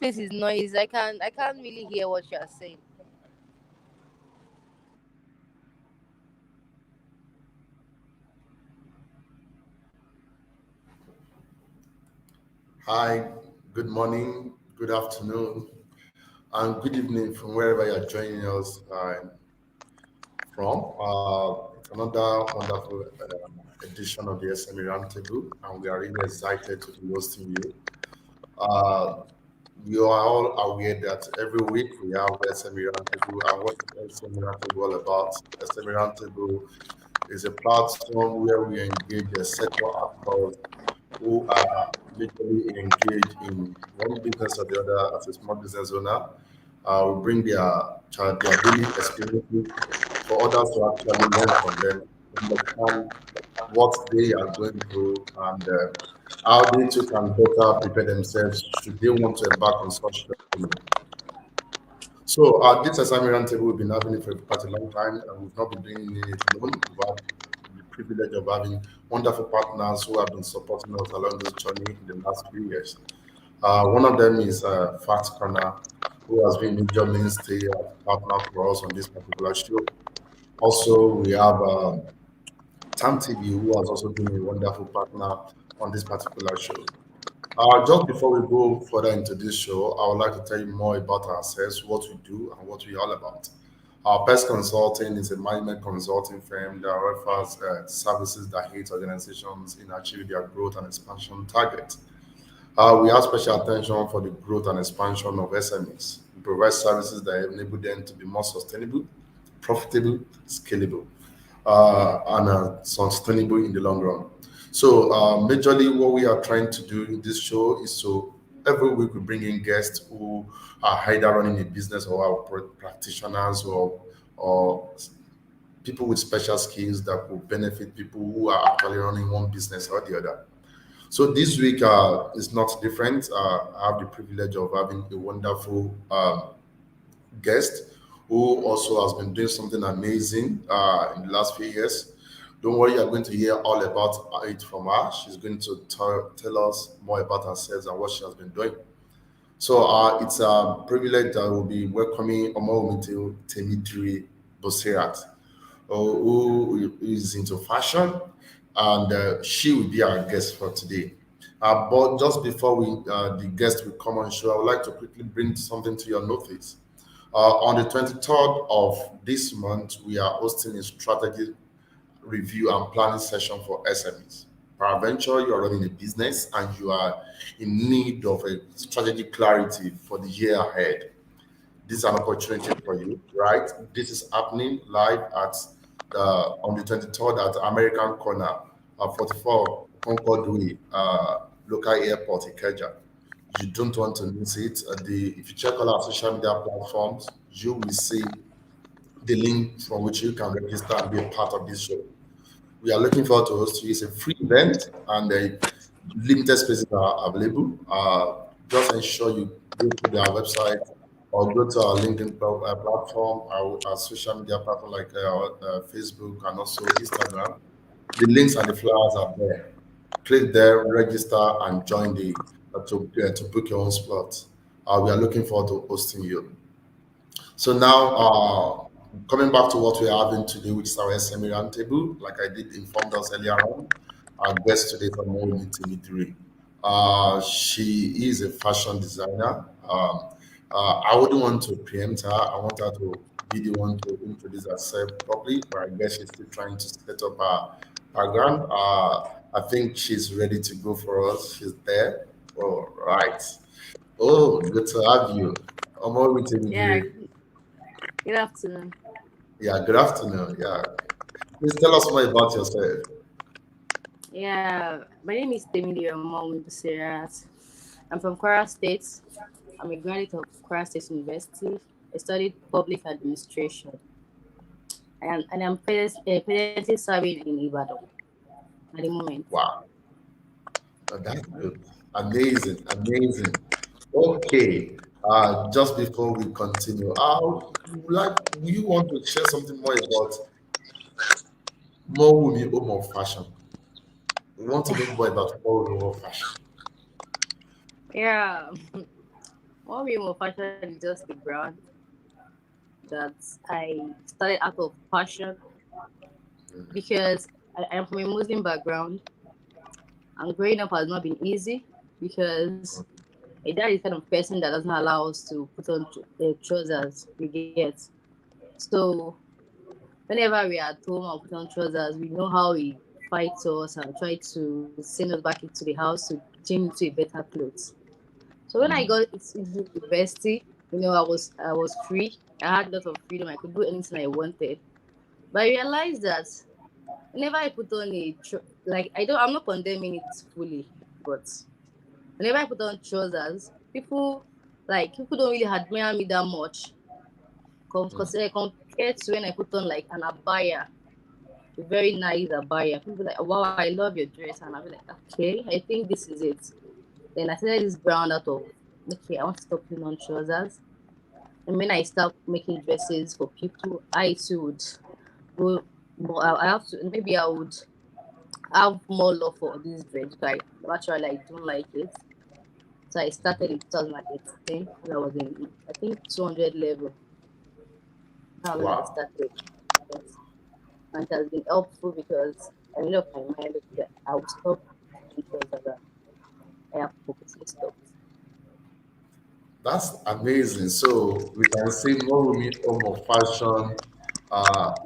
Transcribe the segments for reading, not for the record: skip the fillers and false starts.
place is noisy. I can't really hear what you are saying. Hi, good morning, good afternoon, and good evening from wherever you're joining us from. It's another wonderful edition of the SME Roundtable, and we are really excited to be hosting you. Uh, you are all aware that every week we have SME Roundtable, and what is SME Roundtable all about? SME Roundtable is a platform where we engage a sector actors who are literally engaged in one business or the other as a small business owner. We bring their daily experiences for others to actually learn from them, understand what they are going through, and how they too can better prepare themselves should they want to embark on such journey. So this assignment roundtable we've been having it for quite a long time, and we've not been doing it alone. We've had the privilege of having wonderful partners who have been supporting us along this journey in the last few years. One of them is Fat Corner, who has been a major mainstay partner for us on this particular show. Also, we have Tam TV, who has also been a wonderful partner on this particular show. Just before we go further into this show, I would like to tell you more about ourselves, what we do, and what we're all about. Our Best Consulting is a management consulting firm that offers services that aid organizations in achieving their growth and expansion targets. We have special attention for the growth and expansion of SMEs. We provide services that enable them to be more sustainable, profitable, scalable, and sustainable in the long run. So, majorly, what we are trying to do in this show is to every week we bring in guests who are either running a business or are practitioners or people with special skills that will benefit people who are actually running one business or the other. So this week is not different. I have the privilege of having a wonderful guest who also has been doing something amazing in the last few years. Don't worry, you're going to hear all about it from her. She's going to tell us more about herself and what she has been doing. So it's a privilege that will be welcoming Omowunmi Temidire Busirat, who is into fashion, and she will be our guest for today. But just before the guest will come on show, I would like to quickly bring something to your notice. On the 23rd of this month, we are hosting a strategy review and planning session for SMEs. Peradventure, you are running a business and you are in need of a strategic clarity for the year ahead. This is an opportunity for you, right? This is happening live at on the 23rd at American Corner, 44 Concord Way, local airport, Ikeja. You don't want to miss it. If you check all our social media platforms, you will see the link from which you can register and be a part of this show. We are looking forward to host you. It's a free event and limited spaces are available. Just ensure you go to their website or go to our LinkedIn platform, our social media platform like Facebook and also Instagram. The links and the flyers are there. Click there, register, and join to book your own slot. We are looking forward to hosting you. So now, coming back to what we are having today, which is our SME roundtable, like I did inform us earlier on, our guest today is Omowunmi Timidiri. She is a fashion designer. I wouldn't want to preempt her. I want her to be the one to introduce herself properly, but I guess she's still trying to set up her background. I think she's ready to go for us. She's there. All right. Oh, good to have you. Omowunmi Yeah, Timidiri. good afternoon. Yeah, good afternoon. Yeah. Please tell us more about yourself. Yeah, my name is Temidire Omowunmi Busirat. I'm from Kwara State. I'm a graduate of Kwara State University. I studied public administration. And I'm presently serving in Ibadan at the moment. Wow. That's good. Amazing. Amazing. Okay. Just before we continue, will you want to share something more about Mowunmi Home of Fashion? We want to know more about Mowunmi Home of Fashion. Yeah, Mowunmi Home of Fashion is just a brand that I started out of passion because I am from a Muslim background, and growing up has not been easy because my dad is kind of person that doesn't allow us to put on trousers. You get. So whenever we are at home and put on trousers, we know how he fights us and try to send us back into the house to change into a better clothes. So when I got into university, I was free. I had a lot of freedom. I could do anything I wanted. But I realized that whenever I put on I'm not condemning it fully, but whenever I put on trousers, people don't really admire me that much. Compared to when I put on like an abaya, a very nice abaya. People like, wow, I love your dress, and I'll be like, okay, I think this is it. Then I started this brand out of, okay, I want to stop putting on trousers. And when I start making dresses for people, I too would go. But I have to, maybe I would have more love for this dress. Like actually, I don't like it. So I started in 2018 when I was in, I think, 200 level. That's when I Wow. started. Yes. And it has been helpful because I made up my mind that I would stop doing trousers, and I have purposely stopped. That's amazing. So we can say Mowunmi Home of Fashion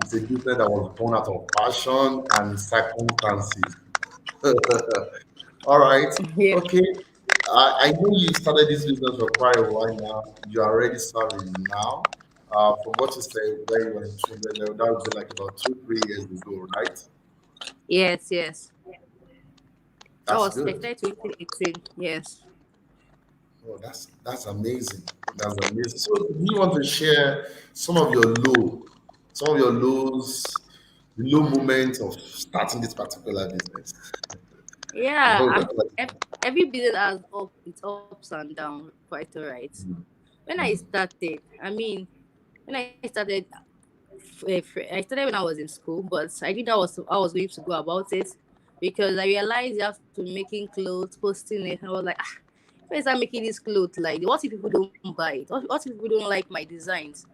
is a business that was born out of passion and circumstances. All right. Yeah. Okay. I know you started this business for quite a while now. You are already serving now. From what you say, where you were in 200 level, that would be like about 2, 3 years ago, right? Yes, yes. That That's was I good. started 2018. Yes. Oh, that's amazing. That's amazing. So, do you want to share some of your some of your lows, the low moments of starting this particular business? Yeah. Oh, that's like, Every business has its ups and downs, quite alright. When I started, when I started, I started when I was in school, but I think that was I was going to go about it because I realized you have to be making clothes, posting it, and I was like, when I start making this clothes, like, what if people don't buy it? What if people don't like my designs?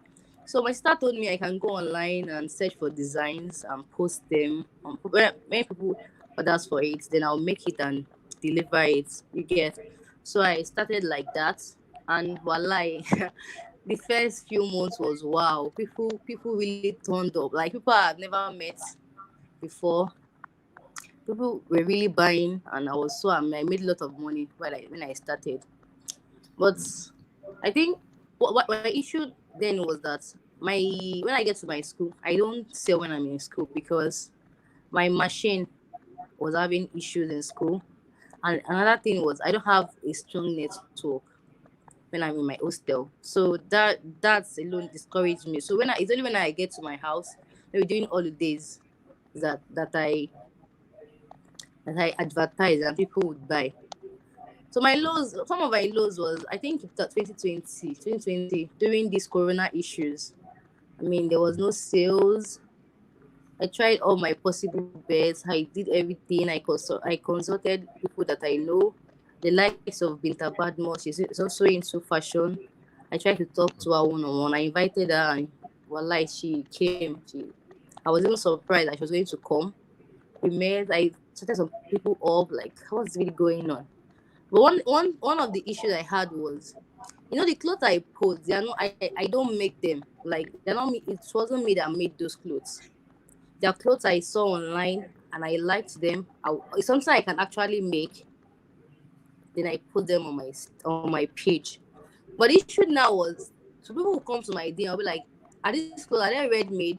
So my sister told me I can go online and search for designs and post them. When people orders for it, then I'll make it and deliver it. You get. So I started like that, and voila, the first few months was wow. People really turned up. Like people I've never met before. People were really buying, and I made a lot of money when I started. But I think what my issue then was that my when I get to my school, I don't sell when I'm in school because my machine was having issues in school. And another thing was I don't have a strong network when I'm in my hostel. So that's alone discouraged me. So it's only when I get to my house, maybe during holidays, that I advertise and people would buy. So some of my lows was I think that 2020 during these corona issues. There was no sales. I tried all my possible bets. I did everything. I consulted people that I know. The likes of Binta Badmos. She's also into fashion. I tried to talk to her one on one. I invited her, and well, she came. I was even surprised that she was going to come. We met. I started some people up. Like, what's really going on? But one of the issues I had was, the clothes I post. They are not. I don't make them. Like, they're not me. It wasn't me that made those clothes. There are clothes I saw online and I liked them. It's something I can actually make. Then I put them on my page. But the issue now was, so people will come to my DM. I'll be like, are these clothes, are they ready made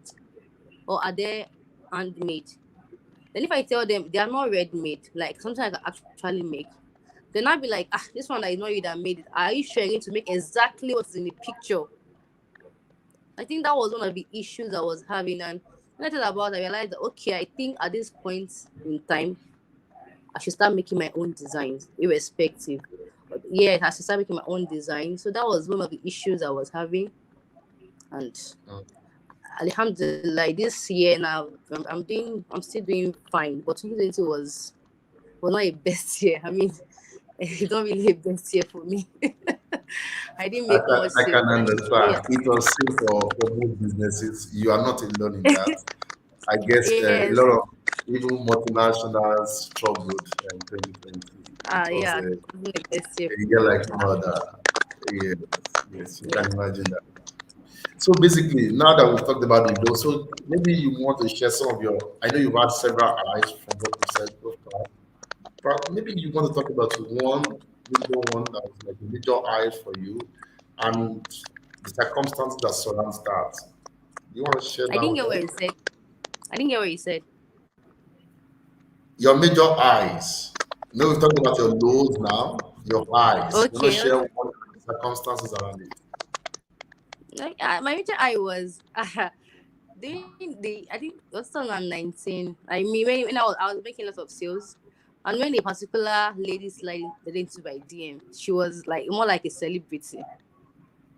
or are they handmade? Then if I tell them they are not ready made, like something I can actually make, then I'll be like, this one that is not you that made it. Are you sure you're going to make exactly what's in the picture? I think that was one of the issues I was having. And when I thought about it, I realized that, okay, I think at this point in time, I should start making my own designs, irrespective. But yeah, I should start making my own design. So that was one of the issues I was having. And Alhamdulillah, this year now, I'm still doing fine. But 2020 was not a best year. It's not really a best year for me. I didn't make much I sales. can Yeah. understand. It was same for most businesses. You are not alone in that. I guess a Yes. lot of even multinationals struggled in 2020. It was Yeah. a, It wasn't the best year a for year me. like no other. Yes, yes, you Yeah. can imagine that. So basically, now that we've talked about the low, so maybe you want to share some of your. I know you've had several eyes from what you said so far. Maybe you want to talk about one major one that was like a major eye for you, and the circumstances that surround that. You want to share I that didn't with get what us? you said. I didn't get what you said. Your major eyes. You know, we've talked about your lows now. Your eyes. You want to Okay. share what circumstances around it? Like, my major eye was during the, I think it was 2019. I mean, when I was making a lot of sales, and when a particular lady slid into my DM, she was like more like a celebrity.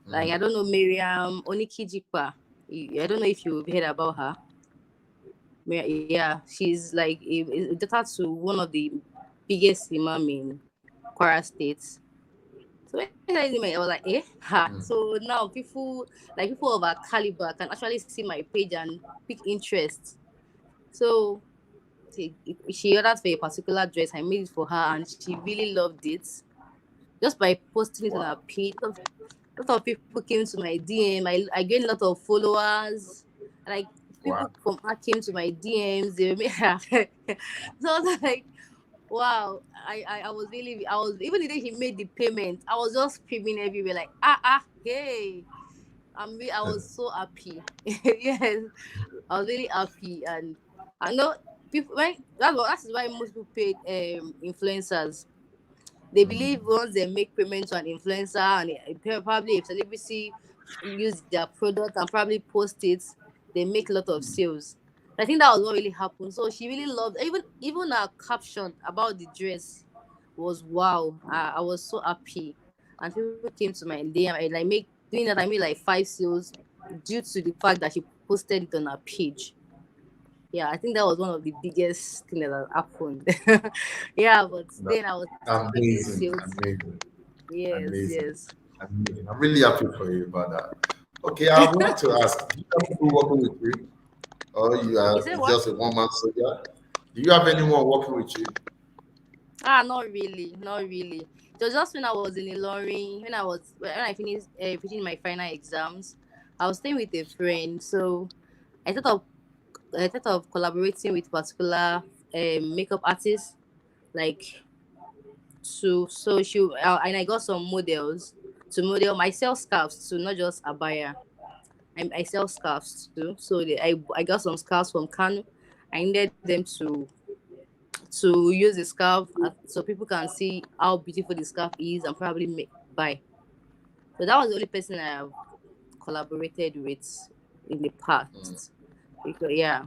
Like, I Mm. don't know, Miriam Onikijikpa. I don't know if you've heard about her. Yeah, she's like a daughter to one of the biggest imam in Kwara State. So when I did I was like, ha. Mm. So now people of our caliber can actually see my page and pick interest. So she ordered for a particular dress. I made it for her, and she really loved it. Just by posting it on her Wow. page, lot of people came to my DM. I gained a lot of followers. Like, Wow. people from her came to my DMs. They made so I was like, wow. I was really, I was, even the day he made the payment, I was just screaming everywhere like, hey. I was so happy. Yes, I was really happy. And I know people, when that is why most people paid influencers. They believe Mm. once they make payment to an influencer, and probably a celebrity use their product and probably post it, they make a lot of sales. I think that was what really happened. So she really loved, even her caption about the dress was wow. I was so happy, and people came to my DM. I like make doing that. I made like 5 sales due to the fact that she posted it on her page. Yeah, I think that was one of the biggest thing that happened. Yeah, but No. then I was making Amazing. sales. Amazing. Yes, Amazing. yes. Amazing. I'm really happy for you about that. Okay, I would like to ask, do you have people working with you? Or you You are said it's what? just a one-man soldier? Do you have anyone working with you? Not really, not really. It was just when I was in Ilorin, when I finished finishing my final exams. I was staying with a friend, so I thought of I thought of collaborating with particular makeup artists, like, to so she and I got some models to model. I sell scarves too, not just a buyer. I sell scarves too. So I got some scarves from Kano. I needed them to use the scarf, so people can see how beautiful the scarf is and probably buy. So that was the only person I have collaborated with in the Mm. past. Because, yeah.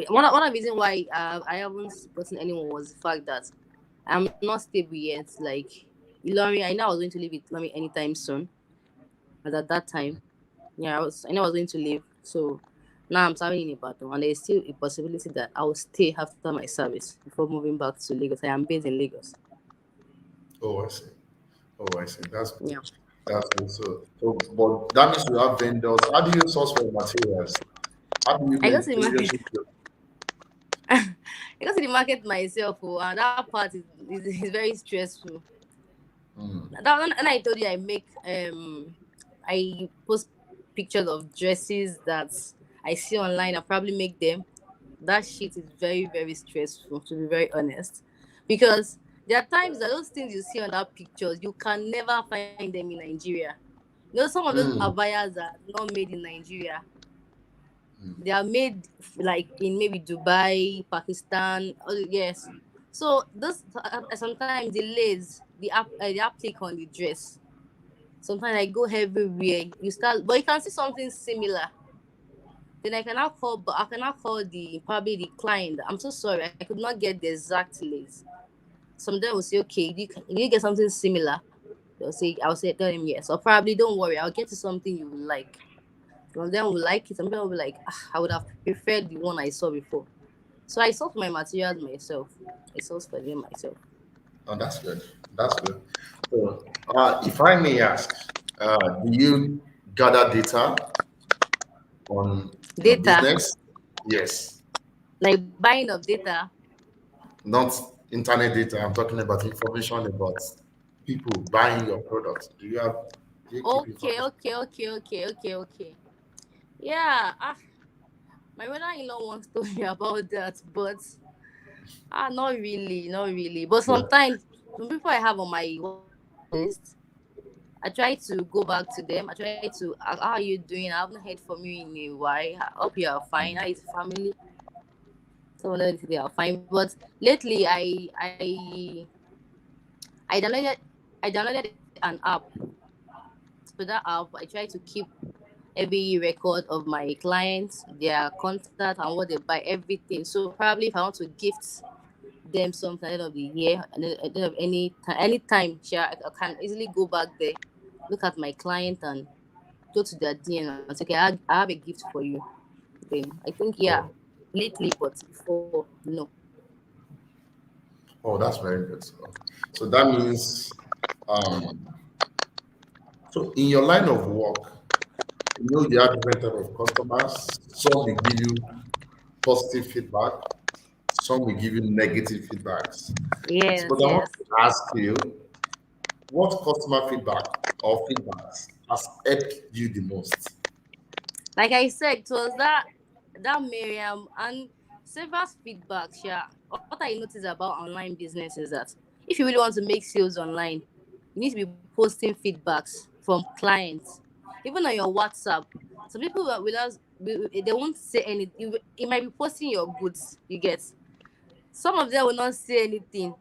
One of the reasons why I haven't gotten anyone was the fact that I'm not stable yet. Like, Ilori, I know I was going to leave it Ilori anytime soon. But at that time, yeah, I know I was going to leave. So now I'm serving in Ibadan, and there's still a possibility that I will stay after my service before moving back to Lagos. I am based in Lagos. Oh, I see. Oh, I see. That's good. Yeah. That's good. But that means you have vendors. How do you source for materials? How do you I go to make the market. relationship? I go to the market myself, and that part is very stressful. Mm. That one, and I told you I post pictures of dresses that I see online. I probably make them. That shit is very, very stressful, to be very honest, because there are times that those things you see on that pictures you can never find them in Nigeria. Some of those Mm. abayas are not made in Nigeria. Mm. They are made like in maybe Dubai, Pakistan. Yes. So those sometimes delays the applique on the dress. Sometimes I go everywhere. You start, but you can see something similar. Then I cannot call the probably the client. I'm so sorry, I could not get the exact lace. Some of them will say, okay, you get something similar. I'll say, tell them yes, or probably don't worry, I'll get you something you will like. Some of them will like it. Some people will be like, I would have preferred the one I saw before. So I source my materials myself. I source for them myself. Oh, that's good. That's good. So, if I may ask, do you gather data on your Data, business? Yes, like buying of data. not internet data. I'm talking about information about people buying your products. Do you keep Okay, information? okay, okay, okay, okay, okay. Yeah, my brother-in-law once told me about that, but not really, not really. But Yeah. sometimes some people I have on my WhatsApp list, I try to go back to them. I try to ask, how are you doing? I haven't heard from you in a while. I hope you are fine. How is the family? Someone else they are fine. But lately, I downloaded I downloaded an app. So that app, I try to keep every record of my clients, their contact, and what they buy, everything. So probably if I want to gift them something at the end of the year, at the end of any time, sure, I can easily go back there, look at my client, and go to their DM and say, okay, I have a gift for you. Then I think, yeah, Oh, lately, but before, no. oh, that's very good. So that means, um, so in your line of work, you have different type of customers. Some will give you positive feedback. Some will give you negative feedbacks. So, Yes, but I want yes. to ask you, what customer feedback or feedbacks has helped you the most? Like I said, it was that Miriam and several feedbacks. Yeah, what I noticed about online business is that if you really want to make sales online, you need to be posting feedbacks from clients, even on your WhatsApp. Some people will just they won't say anything. It might be posting your goods. You get, some of them will not say anything.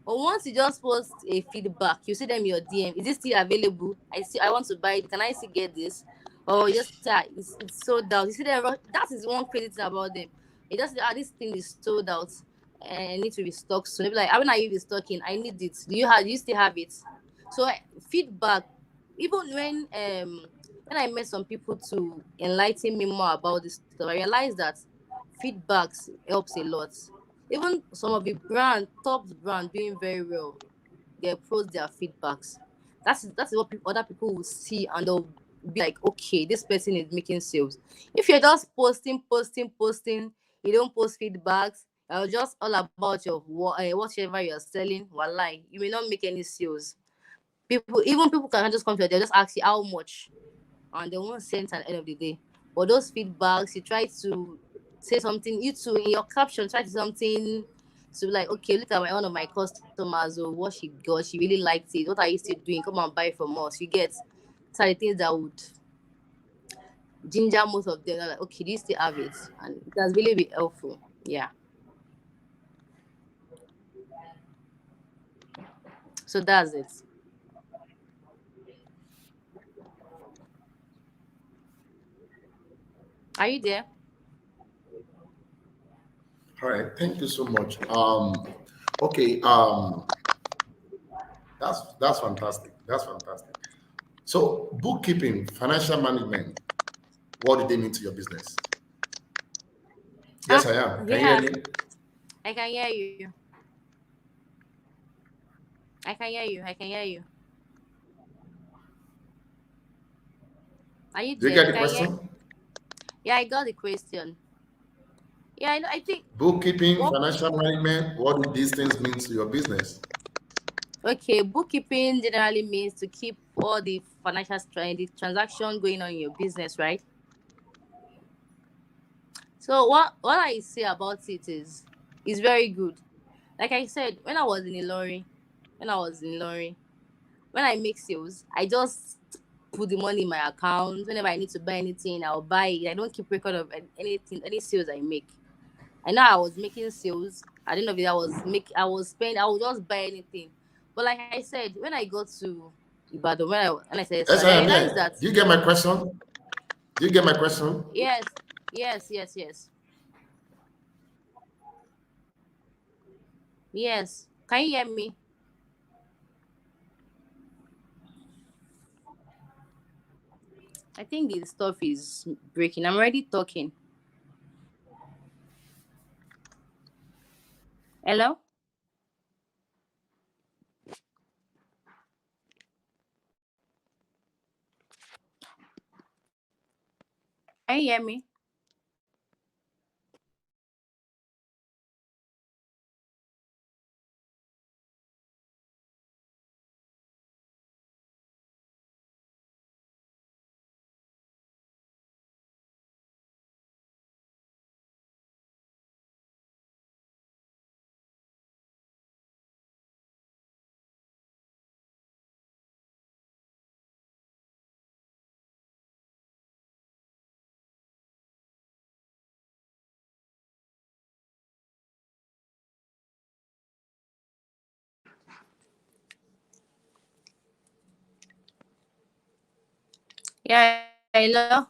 But once you just post a feedback, you see them in your DM. Is it still available? I want to buy it. Can I still get this? Or you just say, it's sold out. You see them. That is one crazy thing about them. It just say, this thing is sold out and I need to restock soon. They'll be like, when are you restocking? I need it. Do you still have it? So feedback, even when I met some people to enlighten me more about this stuff, I realized that feedbacks helps a lot. Even some of the top brand doing very well, they post their feedbacks. That's what other people will see and they'll be like, okay, this person is making sales. If you're just posting, you don't post feedbacks, just all about your whatever you're selling, wallahi, you may not make any sales. People can just come to you, they'll just ask you how much, and they won't send at the end of the day. But those feedbacks, you try to say something, you too, in your caption, try to something to be like, okay, look at one of my customers, or what she got, she really liked it. What are you still doing? Come and buy from us. You get, so the things that would ginger most of them. They're like, okay, do you still have it? And it has really been helpful. Yeah. So that's it. Are you there? All right, thank you so much. Okay, that's fantastic. That's fantastic. So, bookkeeping, financial management, what do they mean to your business? Yes, I am. Can you hear Yeah, me? I can hear you. I can hear you. Are you Do you there? get the Can you hear? question? Yeah, I got the question. Yeah, I think Bookkeeping, what financial management, what do these things mean to your business? okay, bookkeeping generally means to keep all the the transaction going on in your business, right? So what I say about it is very good. Like I said, when I was in Ilorin, when I make sales, I just put the money in my account. Whenever I need to buy anything, I'll buy it. I don't keep record of anything, any sales I make. I know I was making sales. At the end of it, I was spending. I would just buy anything. But like I said, when I got to Ibadan, when I said so, Yes, I I am realized here. that Do you get my question? Do you get my question? yes, yes. Yes. Can you hear me? I think the stuff is breaking. I'm already talking. Hello? Can you hear me? Yeah, hello.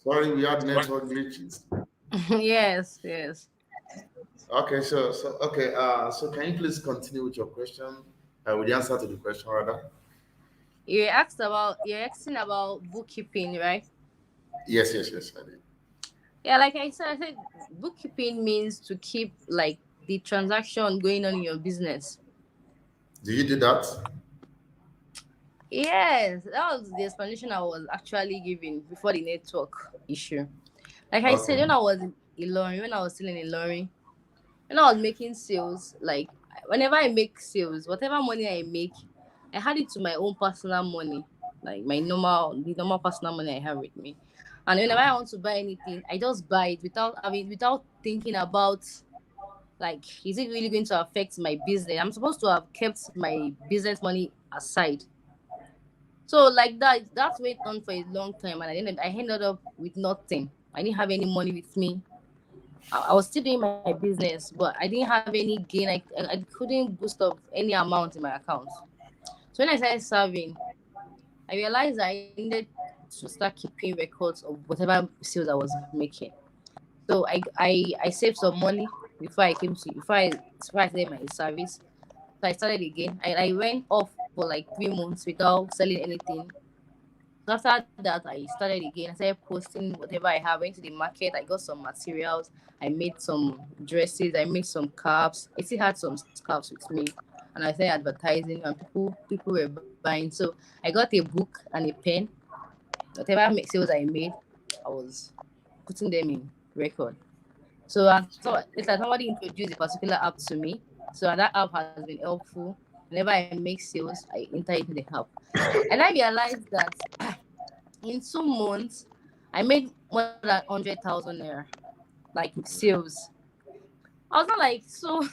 Sorry, we had network glitches. Yes, yes. Okay, so can you please continue with your question? With the answer to the question, rather. You're asking about bookkeeping, right? Yes, I did. Yeah, like I said bookkeeping means to keep like the transaction going on in your business. Do you do that? Yes, that was the explanation I was actually giving before the network issue. Like I said, Okay. when I was in Ilorin, when I was still in Ilorin, when I was making sales, like whenever I make sales, whatever money I make, I had it to my own personal money, like the normal personal money I have with me. And whenever I want to buy anything, I just buy it without thinking about like, is it really going to affect my business? I'm supposed to have kept my business money aside. So like that went on for a long time, and I ended up with nothing. I didn't have any money with me. I was still doing my business, but I didn't have any gain. I couldn't boost up any amount in my account. So when I started serving, I realized I needed to start keeping records of whatever sales I was making. So I saved some money before I started my service. So I started again. I went off for like 3 months without selling anything. So after that, I started again. I started posting whatever I have. Went to the market. I got some materials. I made some dresses. I made some caps. I still had some scarves with me, and I started advertising. And people were buying. So I got a book and a pen. Whatever sales I made, I was putting them in record. So it's like somebody introduced a particular app to me. So that app has been helpful. Whenever I make sales, I enter into the app, and I realized that in 2 months, I made more than 100,000 naira, like with sales. I was not like, so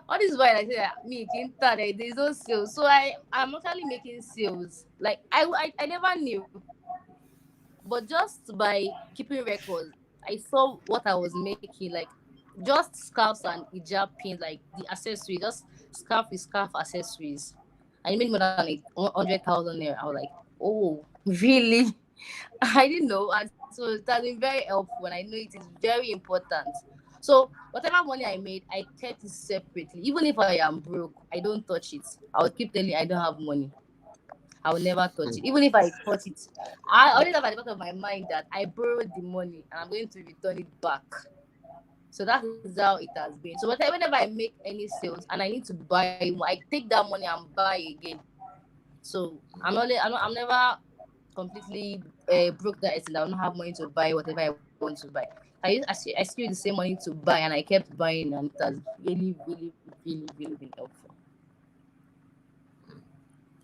all this while I said that me Kinta, there's no sales. So I'm actually making sales. Like I never knew, but just by keeping records, I saw what I was making. Like just scarves and hijab pins, like the accessories, just scarf with scarf accessories. I made more than like 100,000 naira. I was like, oh, really? I didn't know, and so it has been very helpful, and I know it is very important. So whatever money I made, I kept it separately. Even if I am broke, I don't touch it. I will keep telling you I don't have money. I will never touch it. Even if I touch it, I always have at the back of my mind that I borrowed the money and I'm going to return it back. So that is how it has been. So whenever I make any sales and I need to buy more, I take that money and buy again. So I'm never completely broke that extent. I don't have money to buy whatever I want to buy. I still use the same money to buy, and I kept buying, and it has really been helpful.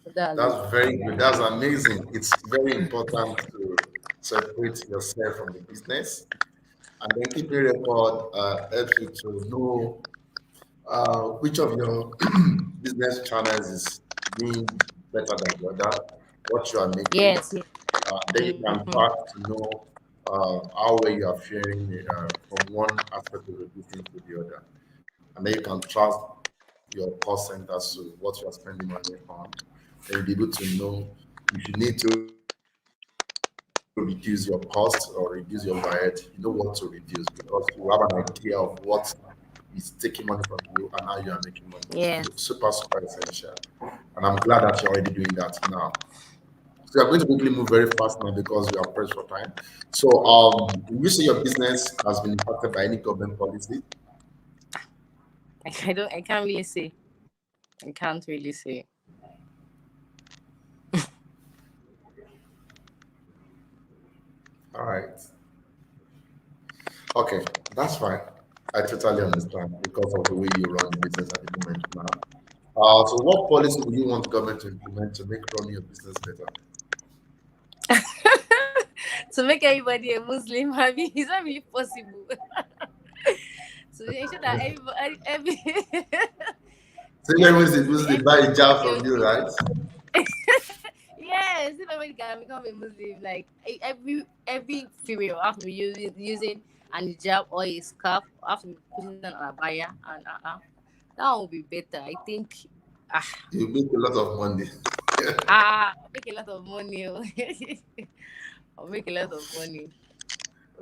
So that's it. That's very good. That's amazing. It's very important to separate yourself from the business, and then keeping record helps you to know which of your business channels is doing better than the other, what you are making. Yes. Then you can Mm-hmm. track to know how well you are faring from one aspect of the business to the other. And then you can track your cost centers to what you are spending money on. Then you'll be able to know if you need to reduce your cost or reduce your overhead, you know what to reduce because you have an idea of what is taking money from you and how you are making money. Yes. Super essential. And I'm glad that you're already doing that now. So we are going to quickly move very fast now because we are pressed for time. So, will you say your business has been impacted by any government policy? I can't really say. I can't really say. All right. Okay, that's fine. I totally understand because of the way you run the business at the moment now. So, what policy would you want government to implement to make running your business better? To make everybody a Muslim, I mean, it's not really possible. To ensure that every So, everyone every is Muslim, supposed to buy a job from you, right? yes, if everybody can become a Muslim, like every female have to be using an hijab or a scarf, have to be putting on a abaya, and that would be better. I think. Ah, You make a lot of money. I'll make a lot of money. Oh. I'll make a lot of money.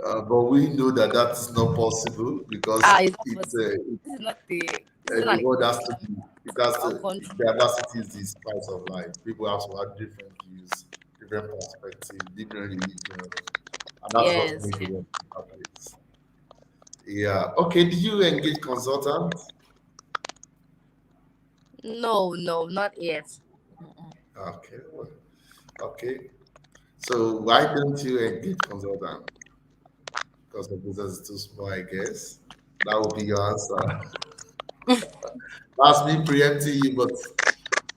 But we know that that is not possible because It's not it's possible. This is not the. This is not the an world has to be, it has our to, country. diversity is the spice of life. People have to have different views, different perspectives, different religions, and that's what Yes. makes the world a better place. Yeah. Okay. Did you engage consultants? No, no, not yet. Okay. Okay. So why don't you engage consultant? Because the business is too small, I guess. That would be your answer. That's me preempting you, but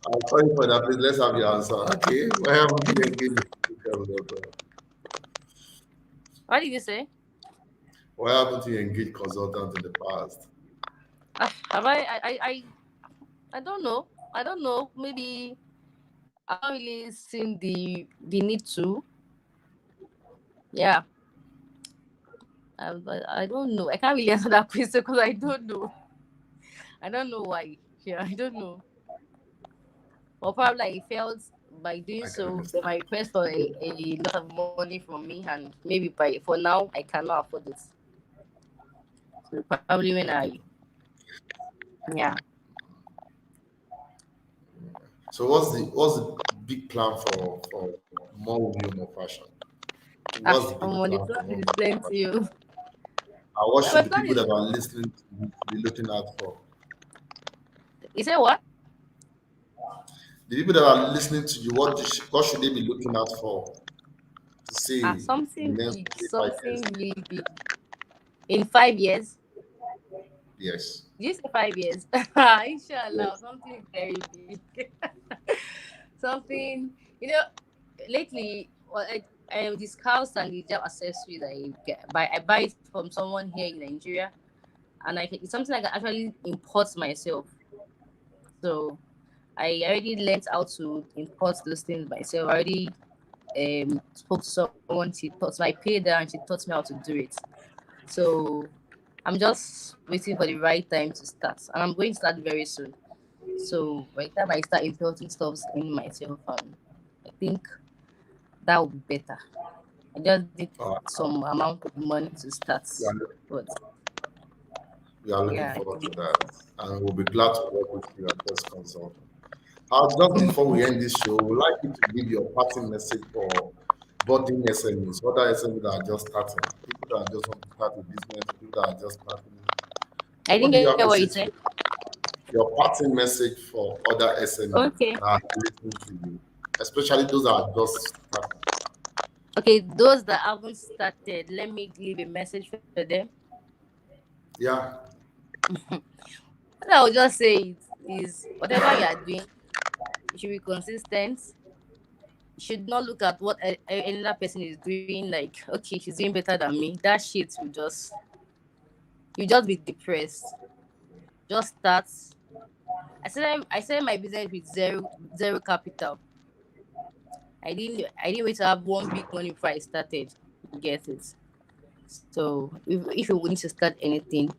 I'm sorry for that. Please let's have your answer. Okay. Why haven't you engaged consultant? What did you say? Why haven't you engaged consultant in the past? Have I don't know. I don't know. Maybe I've not really seen the need to. Yeah. But I don't know. I can't really answer that question because I don't know. I don't know why. Yeah, I don't know. Or probably I felt by doing I can so, they understand. might request for a lot of money from me, and maybe by for now I cannot afford it. So probably when I, yeah. So what's the big plan for more Home of Fashion? What's the big I'm on the plan for plan more to Home explain of to Fashion? you. And what My should the plan people is, that are listening to you be looking out for? you say what? The people that are listening to you, what should they be looking out for to say in the Something next big, 5 years? something really big. In 5 years, Yes. did you say 5 years? Inshallah, Yes. something very big. Something, you know, lately, well, the scarves and the job accessories I buy it from someone here in Nigeria, and it's something I can actually import myself. So I already learned how to import those things myself. I already spoke to someone. She taught me. I paid her, and she taught me how to do it. So I'm just waiting for the right time to start, and I'm going to start very soon. So by the time I start importing stuff in myself, I think that would be better. I just need Uh, some amount of money to start. we are, But we are looking yeah, forward to that. And we'll be glad to work with you at First Consultant. Just before we end this show, we'd like you to give your parting message for budding SMEs, other SMEs that are just starting, people that just want to start a business, people that are just starting. I What didn't do you get have to what you say said. to your parting message for other SMEs Okay, that are listening to you, especially those that are just starting? okay. Those that haven't started, let me leave a message for them. Yeah. What I would just say is whatever you are doing, you should be consistent. You should not look at what another person is doing. Like, okay, she's doing better than me. That shit will just be depressed. Just start. I started my business with zero capital. I didn't wait to have one big money before I started. You get it. So if you need to start anything,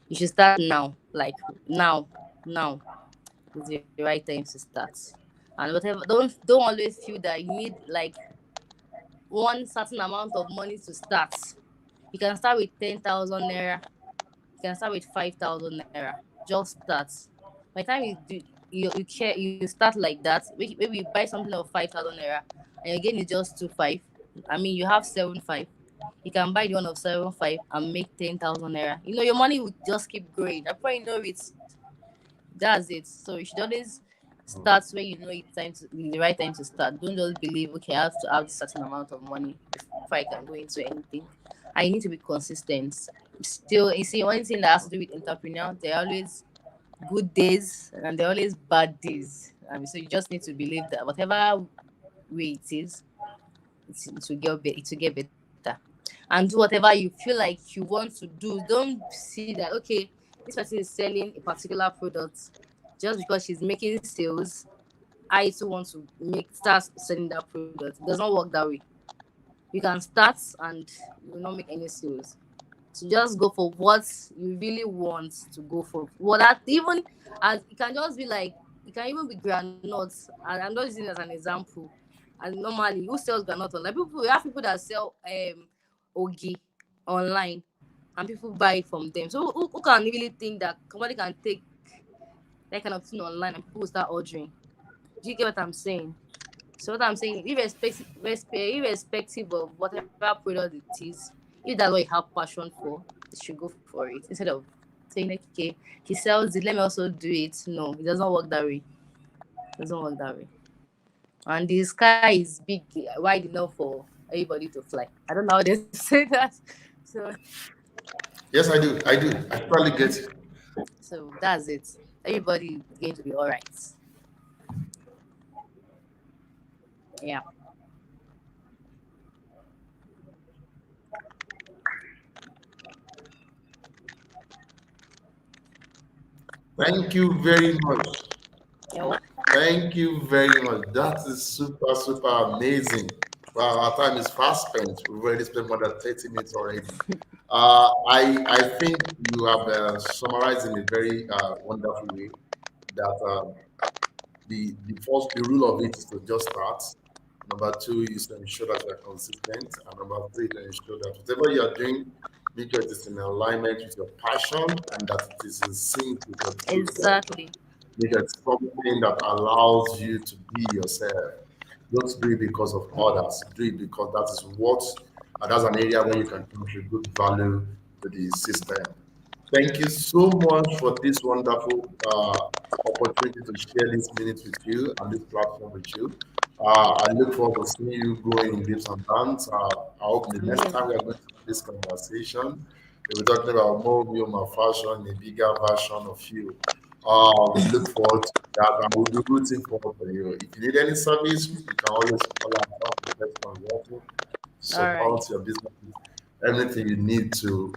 you should start now. Like now, now is the right time to start. And whatever, don't always feel that you need like one certain amount of money to start. You can start with 10,000 naira. You can start with 5,000 naira. Just start. By the time you start like that, maybe you buy something of 5,000 naira, and your gain is just 2.5. I mean, you have 7.5. You can buy the one of 7.5 and make 10,000 naira. Your money will just keep growing. I probably know it. That's it. So you should always start when you know it's the right time to start. Don't just believe, okay, I have to have a certain amount of money before I can go into anything. I need to be consistent. Still, you see, one thing that has to do with entrepreneur, there are always good days and there are always bad days. So you just need to believe that whatever way it is, it will get better. And do whatever you feel like you want to do. Don't see that, okay, this person is selling a particular product just because she's making sales. I too want to make start selling that product. It does not work that way. You can start and you will not make any sales. So just go for what you really want to go for. Well, that even as it can just be like, it can even be granuts. And I'm not using it as an example. And normally, who sells granite? Like, we have people that sell ogi. online and people buy from them. So who can really think that somebody can take that kind of thing online and people will start ordering? Do you get what I'm saying? So what I'm saying, irrespective of whatever product it is, if that's what you have passion for, you should go for it instead of saying, okay, he sells it, let me also do it. No, it doesn't work that way. It doesn't work that way. And the sky is big, wide enough for everybody to fly. I don't know how they say that. So, Yes, I do. I do. I totally get it. so that's it. Everybody is going to be all right. Yeah. Thank you very much. Yeah. Thank you very much. That is super, super amazing. Wow, our time is fast spent. We've already spent more than 30 minutes already. I think you have summarized in a very wonderful way that the rule of it is to just start. Number two is to ensure that you are consistent, and number three to ensure that whatever you are doing, make sure it is in alignment with your passion and that it is in sync with your true self. Exactly. Make it something that allows you to be yourself. Don't do it because of others. Do it because that is what, that's an area where you can contribute value to the system. Thank you so much for this wonderful opportunity to share this minute with you and this platform with you. I look forward to seeing you growing in leaps and bounds. I hope the next time we are going to have this conversation, we'll be talking about Mowunmi Home of Fashion, a bigger version of you. We look forward to that and we'll be rooting forward for you. If you need any service, you can always call our professional working, All right. support your business, everything you need to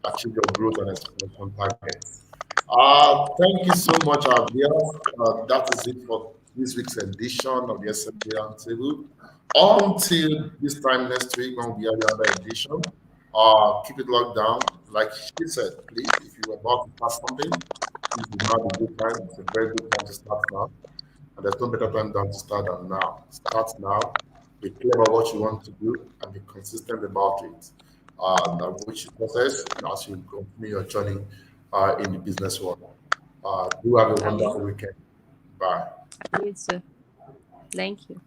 achieve your growth and expansion targets. Thank you so much, our viewers. That is it for this week's edition of the SME Roundtable. Until this time next week when we have another edition, keep it locked down. Like she said, please, if you are about to start something, this is not a good time. It's a very good time to start now. And there's no better time than to start than now. Start now, be clear about what you want to do, and be consistent about it. Which process as you continue your journey in the business world. Do have a I mean, wonderful weekend. Bye. you too. Thank you.